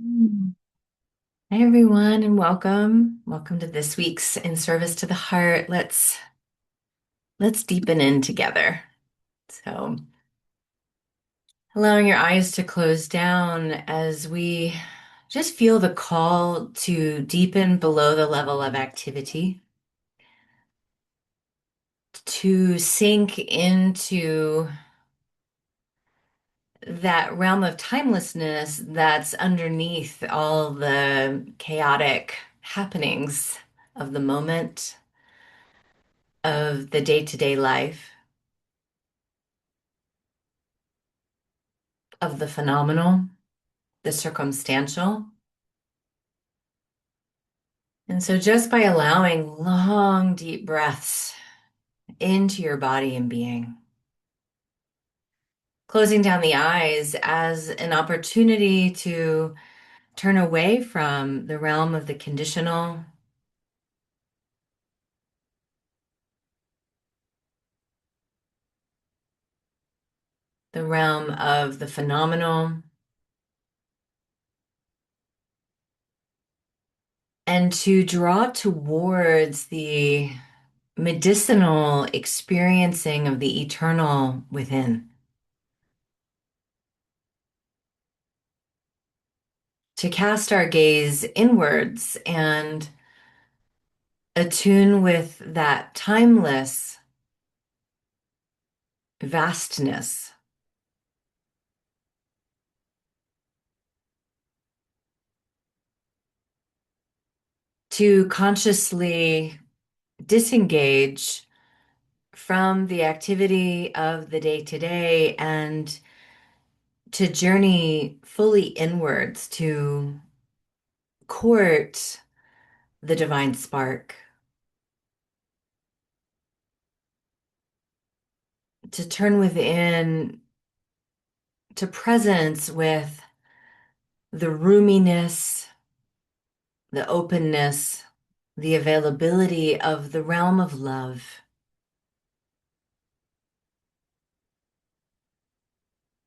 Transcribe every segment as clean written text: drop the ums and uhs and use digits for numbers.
Mm. Hi everyone and welcome. Welcome to this week's In Service to the Heart. Let's deepen in together. So, allowing your eyes to close down as we just feel the call to deepen below the level of activity, to sink into that realm of timelessness that's underneath all the chaotic happenings of the moment, of the day-to-day life, of the phenomenal, the circumstantial. And so just by allowing long, deep breaths into your body and being, closing down the eyes as an opportunity to turn away from the realm of the conditional, the realm of the phenomenal, and to draw towards the medicinal experiencing of the eternal within, to cast our gaze inwards and attune with that timeless vastness, to consciously disengage from the activity of the day to day and to journey fully inwards to court the divine spark, to turn within to presence with the roominess, the openness, the availability of the realm of love,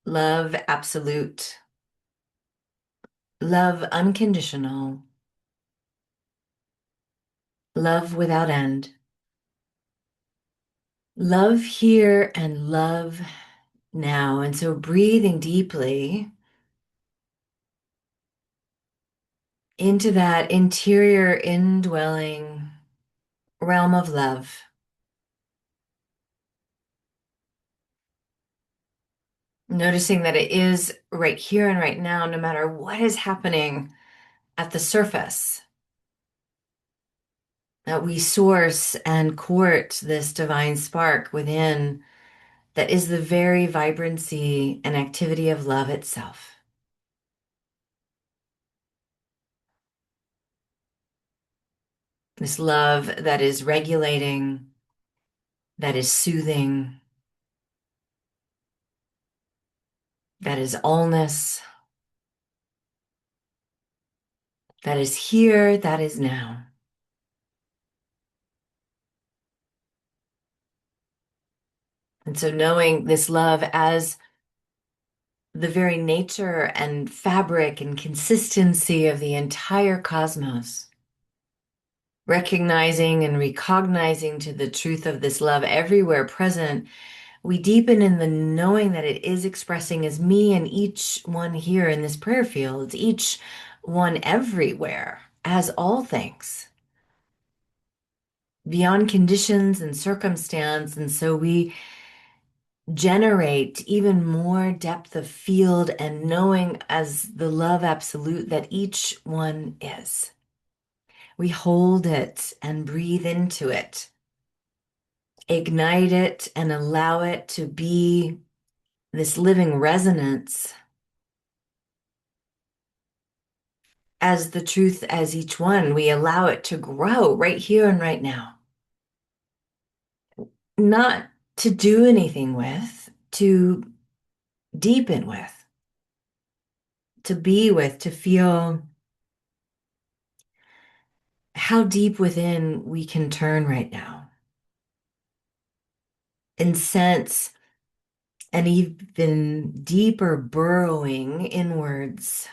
love absolute, love unconditional, love without end, love here and love now. And so breathing deeply into that interior indwelling realm of love, noticing that it is right here and right now, no matter what is happening at the surface, that we source and court this divine spark within that is the very vibrancy and activity of love itself. This love that is regulating, that is soothing, that is allness, that is here, that is now. And so knowing this love as the very nature and fabric and consistency of the entire cosmos, recognizing and recognizing to the truth of this love everywhere present, we deepen in the knowing that it is expressing as me and each one here in this prayer field, each one everywhere, as all things, beyond conditions and circumstance. And so we generate even more depth of field and knowing as the love absolute that each one is. We hold it and breathe into it, ignite it and allow it to be this living resonance as the truth as each one. We allow it to grow right here and right now, not to do anything with, to deepen with, to be with, to feel how deep within we can turn right now and sense an even deeper burrowing inwards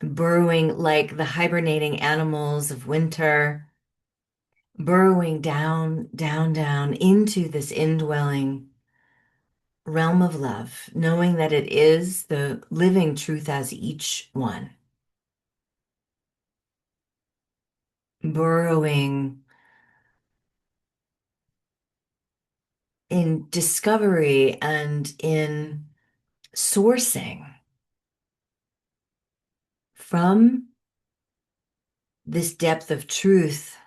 burrowing like the hibernating animals of winter, burrowing down, down, down into this indwelling realm of love, knowing that it is the living truth as each one, burrowing in discovery and in sourcing from this depth of truth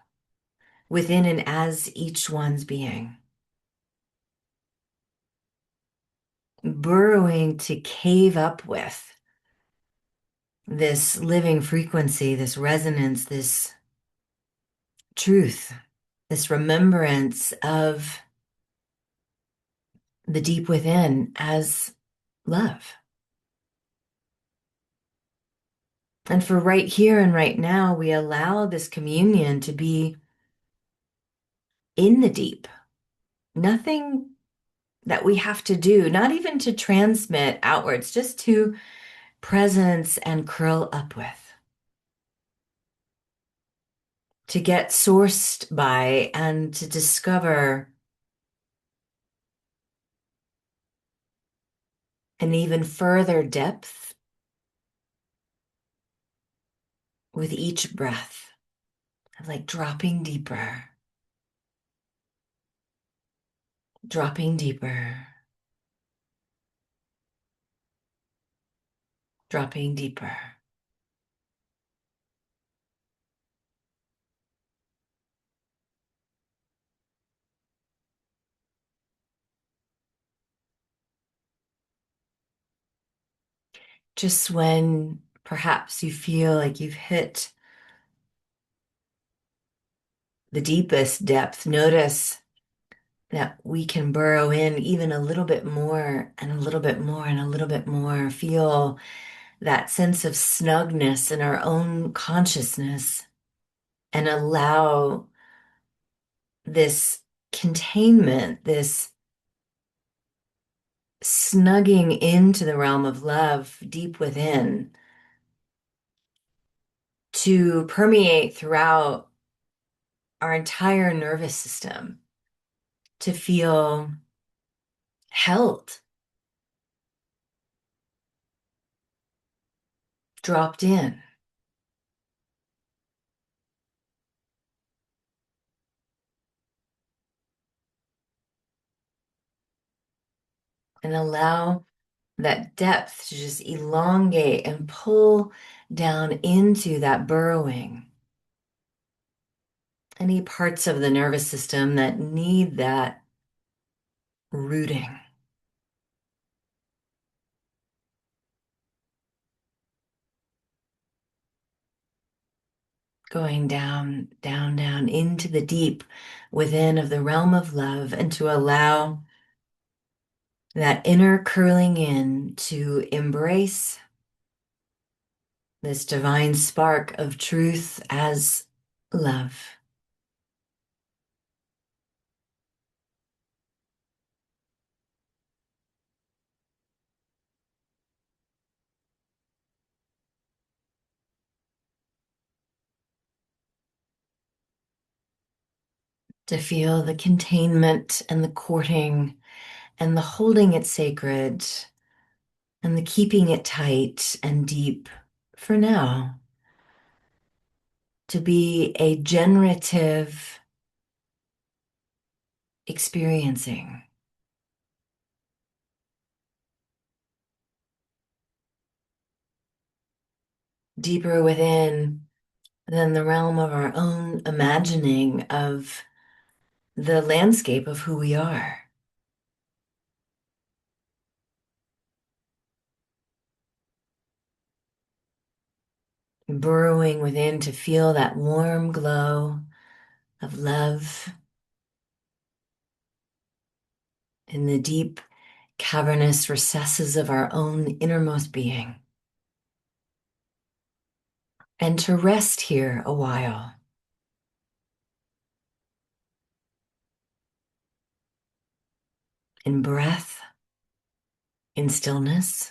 within and as each one's being, burrowing to cave up with this living frequency, this resonance, this truth, this remembrance of the deep within as love. And for right here and right now, we allow this communion to be in the deep. Nothing that we have to do, not even to transmit outwards, just to presence and curl up with, to get sourced by and to discover an even further depth with each breath, like dropping deeper, dropping deeper, dropping deeper. Just when perhaps you feel like you've hit the deepest depth, notice that we can burrow in even a little bit more and a little bit more and a little bit more. Feel that sense of snugness in our own consciousness and allow this containment, this snugging into the realm of love deep within to permeate throughout our entire nervous system, to feel held, dropped in. And allow that depth to just elongate and pull down into that burrowing. Any parts of the nervous system that need that rooting. Going down, down, down into the deep within of the realm of love, and to allow that inner curling in to embrace this divine spark of truth as love. To feel the containment and the courting and the holding it sacred and the keeping it tight and deep for now. To be a generative experiencing. Deeper within than the realm of our own imagining of the landscape of who we are. Burrowing within to feel that warm glow of love in the deep, cavernous recesses of our own innermost being. And to rest here a while. In breath, in stillness,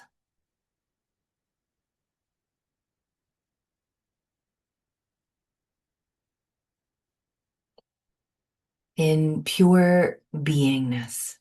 in pure beingness.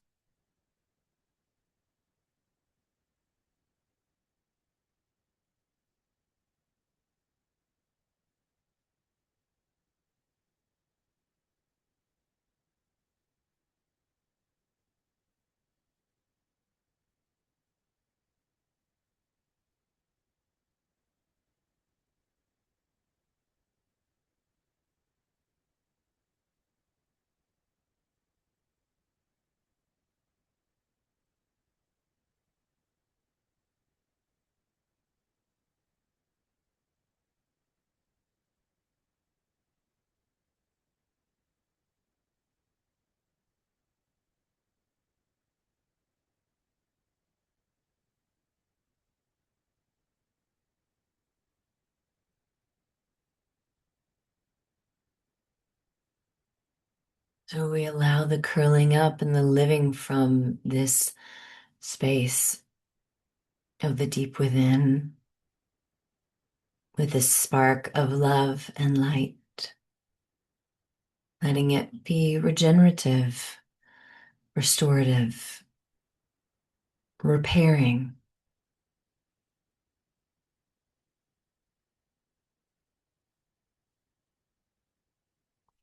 So we allow the curling up and the living from this space of the deep within with a spark of love and light, letting it be regenerative, restorative, repairing,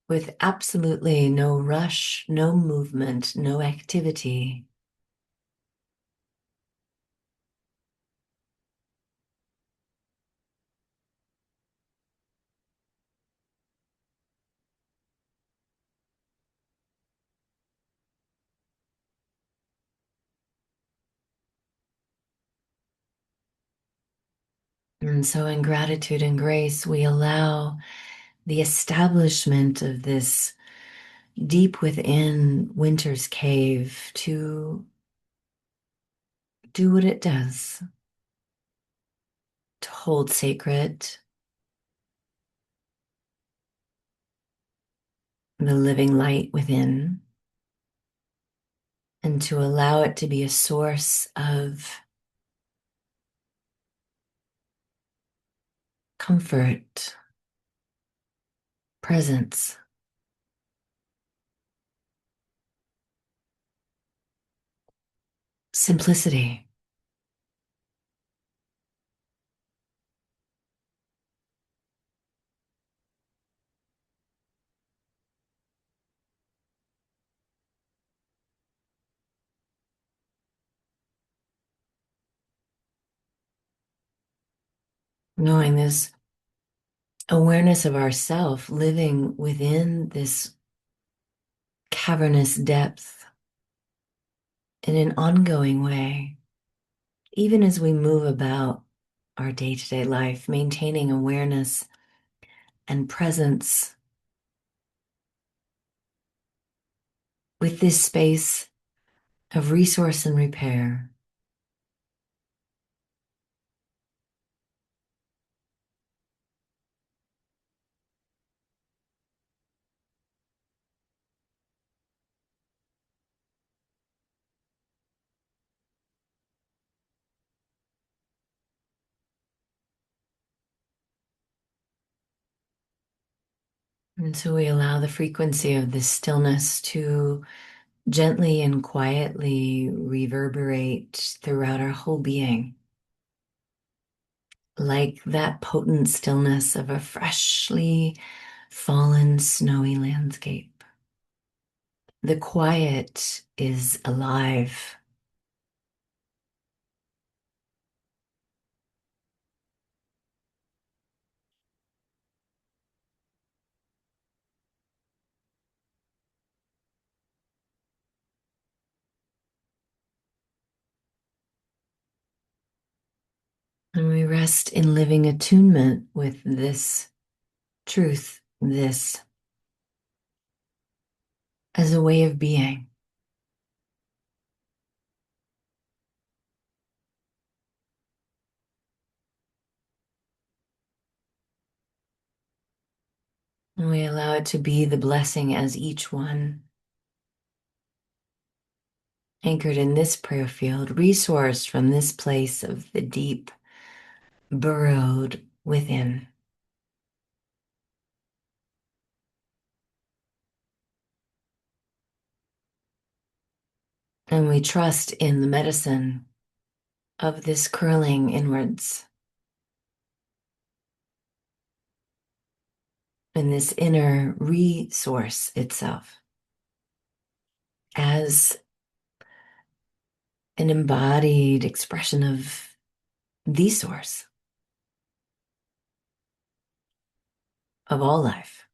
with absolutely no rush, no movement, no activity. And so, in gratitude and grace, we allow the establishment of this deep within winter's cave to do what it does, to hold sacred the living light within, and to allow it to be a source of comfort, presence, simplicity. Knowing this awareness of ourself living within this cavernous depth in an ongoing way, even as we move about our day-to-day life, maintaining awareness and presence with this space of resource and repair. And so we allow the frequency of this stillness to gently and quietly reverberate throughout our whole being, like that potent stillness of a freshly fallen snowy landscape. The quiet is alive. And we rest in living attunement with this truth, this as a way of being. And we allow it to be the blessing as each one anchored in this prayer field, resourced from this place of the deep, burrowed within. And we trust in the medicine of this curling inwards, in this inner resource itself, as an embodied expression of the source of all life.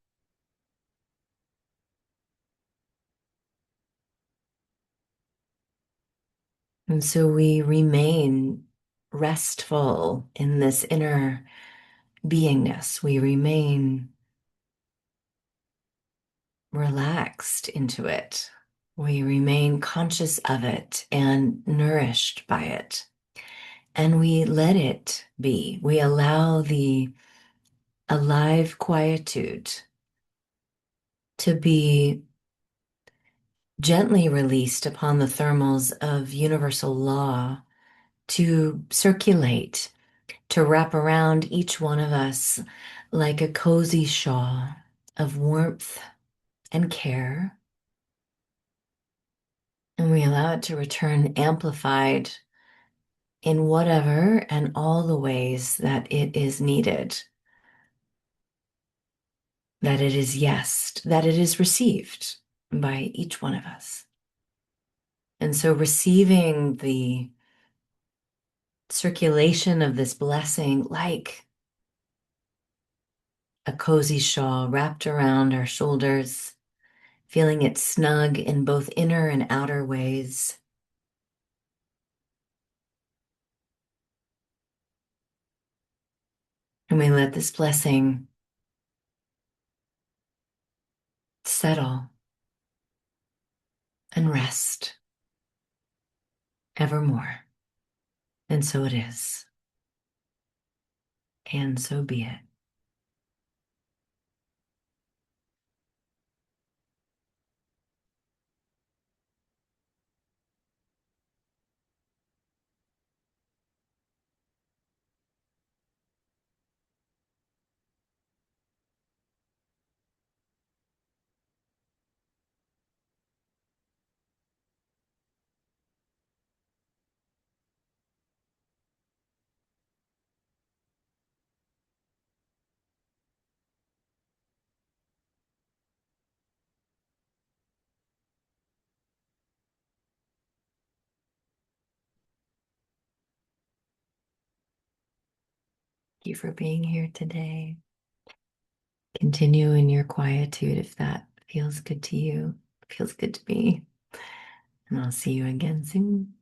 And so we remain restful in this inner beingness. We remain relaxed into it. We remain conscious of it and nourished by it. And we let it be. We allow the alive quietude to be gently released upon the thermals of universal law to circulate, to wrap around each one of us like a cozy shawl of warmth and care. And we allow it to return amplified in whatever and all the ways that it is needed, that it is yesed, that it is received by each one of us. And so receiving the circulation of this blessing like a cozy shawl wrapped around our shoulders, feeling it snug in both inner and outer ways. And we let this blessing settle and rest evermore. And so it is. And so be it. Thank you for being here today. Continue in your quietude if that feels good to you, feels good to me. And I'll see you again soon.